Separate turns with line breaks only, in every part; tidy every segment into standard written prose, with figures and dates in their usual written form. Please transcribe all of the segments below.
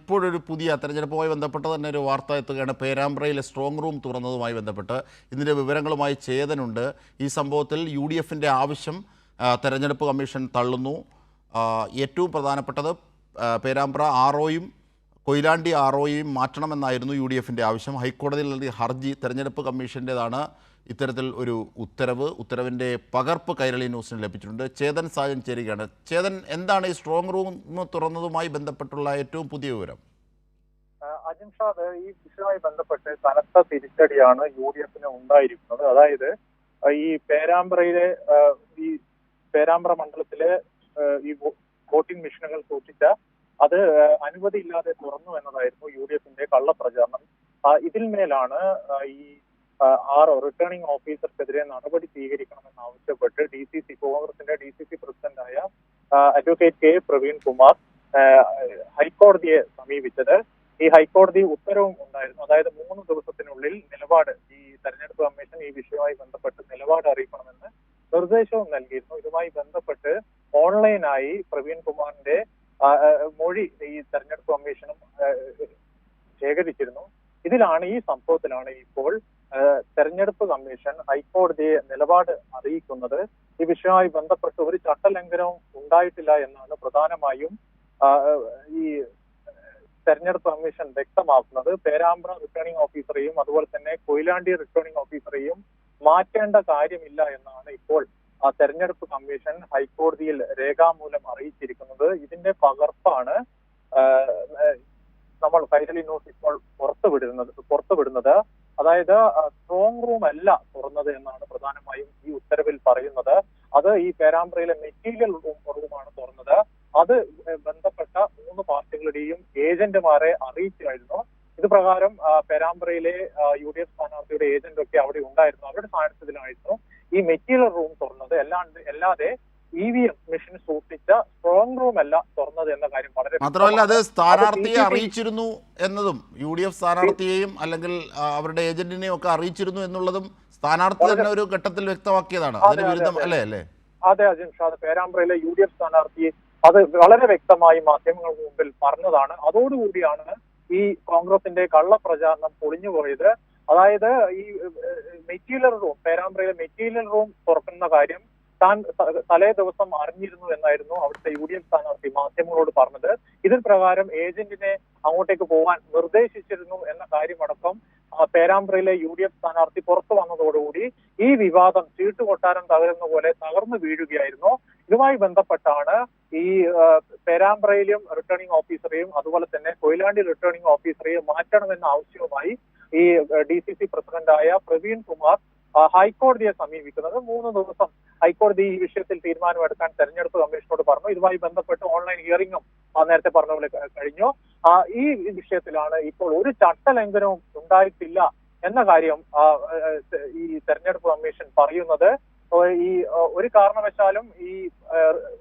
ഇപ്പോഴൊരു പുതിയ തെരഞ്ഞെടുപ്പുമായി ബന്ധപ്പെട്ട് തന്നെ ഒരു വാർത്ത എത്തുകയാണ്. പേരാമ്പ്രയിലെ സ്ട്രോങ് റൂം തുറന്നതുമായി ബന്ധപ്പെട്ട് ഇതിൻ്റെ വിവരങ്ങളുമായി ചേതനുണ്ട്. ഈ സംഭവത്തിൽ UDFിൻ്റെ ആവശ്യം തെരഞ്ഞെടുപ്പ് കമ്മീഷൻ തള്ളുന്നു. ഏറ്റവും പ്രധാനപ്പെട്ടത് പേരാമ്പ്ര ROയും കൊയിലാണ്ടി ROയും മാറ്റണമെന്നായിരുന്നു UDFിൻ്റെ ആവശ്യം. ഹൈക്കോടതിയിൽ നൽകിയ ഹർജി തെരഞ്ഞെടുപ്പ് കമ്മീഷൻ്റേതാണ്. ഇത്തരത്തിൽ ഒരു ഉത്തരവിൻ്റെ പകർപ്പ് കൈരളി ന്യൂസിന് ലഭിച്ചിട്ടുണ്ട്. ചേതൻ സാജൻ ചേരുകയാണ്. ചേതൻ, എന്താണ് ഈ സ്ട്രോങ് റൂം തുറന്നതുമായി ബന്ധപ്പെട്ടുള്ള ഏറ്റവും പുതിയ വിവരം?
അജിംഷാദ്, ഈ വിഷയവുമായി ബന്ധപ്പെട്ട് കനത്ത തിരിച്ചടിയാണ് UDFിന് ഉണ്ടായിരിക്കുന്നത്. അതായത് ഈ പേരാമ്പ്രയിലെ ഈ പേരാമ്പ്ര മണ്ഡലത്തിലെ ഈ വോട്ടിംഗ് മെഷീനുകൾ സൂക്ഷിച്ച അത് അനുമതിയില്ലാതെ തുറന്നു എന്നതായിരുന്നു UDFിന്റെ കള്ളപ്രചാരണം. ഇതിന്മേലാണ് ഈ റിട്ടേണിംഗ് ഓഫീസർക്കെതിരെ നടപടി സ്വീകരിക്കണമെന്ന് ആവശ്യപ്പെട്ട് കോൺഗ്രസിന്റെ DCC പ്രസിഡന്റായ അഡ്വക്കേറ്റ് K പ്രവീൺ കുമാർ ഹൈക്കോടതിയെ സമീപിച്ചത്. ഈ ഹൈക്കോടതി ഉത്തരവും ഉണ്ടായിരുന്നു. അതായത് 3 ദിവസത്തിനുള്ളിൽ നിലപാട് ഈ തെരഞ്ഞെടുപ്പ് കമ്മീഷൻ ഈ വിഷയവുമായി ബന്ധപ്പെട്ട് നിലപാട് അറിയിക്കണമെന്ന് നിർദ്ദേശവും നൽകിയിരുന്നു. ഇതുമായി ബന്ധപ്പെട്ട് ഓൺലൈനായി പ്രവീൺ കുമാറിന്റെ മൊഴി ഈ തെരഞ്ഞെടുപ്പ് കമ്മീഷനും ശേഖരിച്ചിരുന്നു. ഈ സംഭവത്തിലാണ് ഇപ്പോൾ തെരഞ്ഞെടുപ്പ് കമ്മീഷൻ ഹൈക്കോടതിയെ നിലപാട് അറിയിക്കുന്നത്. ഈ വിഷയവുമായി ബന്ധപ്പെട്ട് ഒരു ചട്ടലംഘനവും ഉണ്ടായിട്ടില്ല എന്നാണ് പ്രധാനമായും ഈ തെരഞ്ഞെടുപ്പ് കമ്മീഷൻ വ്യക്തമാക്കുന്നത്. പേരാമ്പ്ര റിട്ടേണിംഗ് ഓഫീസറെയും അതുപോലെ തന്നെ കൊയിലാണ്ടി റിട്ടേണിംഗ് ഓഫീസറെയും മാറ്റേണ്ട കാര്യമില്ല എന്നാണ് ഇപ്പോൾ തെരഞ്ഞെടുപ്പ് കമ്മീഷൻ ഹൈക്കോടതിയിൽ രേഖാമൂലം അറിയിച്ചിരിക്കുന്നത്. ഇതിന്റെ പകർപ്പാണ് നമ്മൾ കൈരളി ന്യൂസ് ഇപ്പോൾ പുറത്തുവിടുന്നത്. അതായത് സ്ട്രോങ് റൂം അല്ല തുറന്നത് എന്നാണ് പ്രധാനമായും ഈ ഉത്തരവിൽ പറയുന്നത്. അത് ഈ പേരാമ്പ്രയിലെ മെറ്റീരിയൽ റൂമാണ് തുറന്നത്. അത് ബന്ധപ്പെട്ട 3 പാർട്ടികളുടെയും ഏജന്റുമാരെ അറിയിച്ചായിരുന്നു. ഇത് പ്രകാരം പേരാമ്പ്രയിലെ UDF സ്ഥാനാർത്ഥിയുടെ ഏജന്റ് ഒക്കെ അവിടെ ഉണ്ടായിരുന്നു. അവരുടെ സാന്നിധ്യത്തിലായിരുന്നു ഈ മെറ്റീരിയൽ റൂം തുറന്നത്. അല്ലാതെ EVM മെഷീൻ സൂക്ഷിച്ച സ്ട്രോങ് റൂം അല്ല തുറന്നത് എന്ന കാര്യം വളരെ
മാത്രമല്ല, അത് സ്ഥാനാർത്ഥിയെ അറിയിച്ചിരുന്നു എന്നതും UDF സ്ഥാനാർത്ഥിയെയും അല്ലെങ്കിൽ അവരുടെ ഏജന്റിനെയും ഒക്കെ അറിയിച്ചിരുന്നു എന്നുള്ളതും സ്ഥാനാർത്ഥി തന്നെ ഒരു ഘട്ടത്തിൽ വ്യക്തമാക്കിയതാണ്. അതിന് വിരുദ്ധം അല്ലേ?
അതെ അജിംഷാദ്, പേരാമ്പ്രയിലെ UDF സ്ഥാനാർത്ഥി അത് വളരെ വ്യക്തമായി മാധ്യമങ്ങൾക്ക് മുമ്പിൽ പറഞ്ഞതാണ്. അതോടുകൂടിയാണ് ഈ കോൺഗ്രസിന്റെ കള്ളപ്രചാരണം പൊളിഞ്ഞുപോയത്. അതായത് ഈ മെറ്റീരിയൽ റൂം, പേരാമ്പ്രയിലെ മെറ്റീരിയൽ റൂം തുറക്കുന്ന കാര്യം താൻ തലേ ദിവസം അറിഞ്ഞിരുന്നു എന്നായിരുന്നു അവിടുത്തെ UDF സ്ഥാനാർത്ഥി മാധ്യമങ്ങളോട് പറഞ്ഞത്. ഇതിൽ പ്രകാരം ഏജന്റിനെ അങ്ങോട്ടേക്ക് പോകാൻ നിർദ്ദേശിച്ചിരുന്നു എന്ന കാര്യമടക്കം പേരാമ്പ്രയിലെ UDF സ്ഥാനാർത്ഥി പുറത്തു വന്നതോടുകൂടി ഈ വിവാദം ചീട്ടുകൊട്ടാരം തകരുന്ന പോലെ തകർന്നു വീഴുകയായിരുന്നു. ഇതുമായി ബന്ധപ്പെട്ടാണ് ഈ പേരാമ്പ്രയിലും റിട്ടേണിംഗ് ഓഫീസറെയും അതുപോലെ തന്നെ കൊയിലാണ്ടി റിട്ടേണിംഗ് ഓഫീസറെയും മാറ്റണമെന്ന ആവശ്യവുമായി ഈ DCC പ്രസിഡന്റായ പ്രവീൺ കുമാർ ഹൈക്കോടതിയെ സമീപിക്കുന്നത്. 3 ദിവസം ഹൈക്കോടതി ഈ വിഷയത്തിൽ തീരുമാനമെടുക്കാൻ തെരഞ്ഞെടുപ്പ് കമ്മീഷനോട് പറഞ്ഞു. ഇതുമായി ബന്ധപ്പെട്ട് ഓൺലൈൻ ഹിയറിംഗും നേരത്തെ പറഞ്ഞ പോലെ കഴിഞ്ഞു. ഈ വിഷയത്തിലാണ് ഇപ്പോൾ ഒരു ചട്ടലംഘനവും ഉണ്ടായിട്ടില്ല എന്ന കാര്യം ഈ തെരഞ്ഞെടുപ്പ് കമ്മീഷൻ പറയുന്നത്. ഈ ഒരു കാരണവശാലും ഈ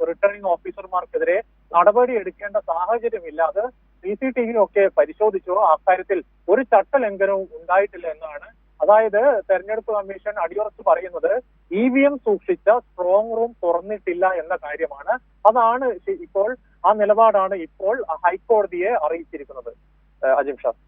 റിട്ടേണിംഗ് ഓഫീസർമാർക്കെതിരെ നടപടി എടുക്കേണ്ട സാഹചര്യമില്ല. അത് CCTV ഒക്കെ പരിശോധിച്ചു. അക്കാര്യത്തിൽ ഒരു ചട്ടലംഘനവും ഉണ്ടായിട്ടില്ല എന്നാണ്. അതായത് തെരഞ്ഞെടുപ്പ് കമ്മീഷൻ അടിയുറച്ച് പറയുന്നത് EVM സൂക്ഷിച്ച സ്ട്രോങ് റൂം തുറന്നിട്ടില്ല എന്ന കാര്യമാണ്. അതാണ് ഇപ്പോൾ ആ നിലപാടാണ് ഇപ്പോൾ ഹൈക്കോടതിയെ അറിയിച്ചിരിക്കുന്നത്. അജിംഷാദ്.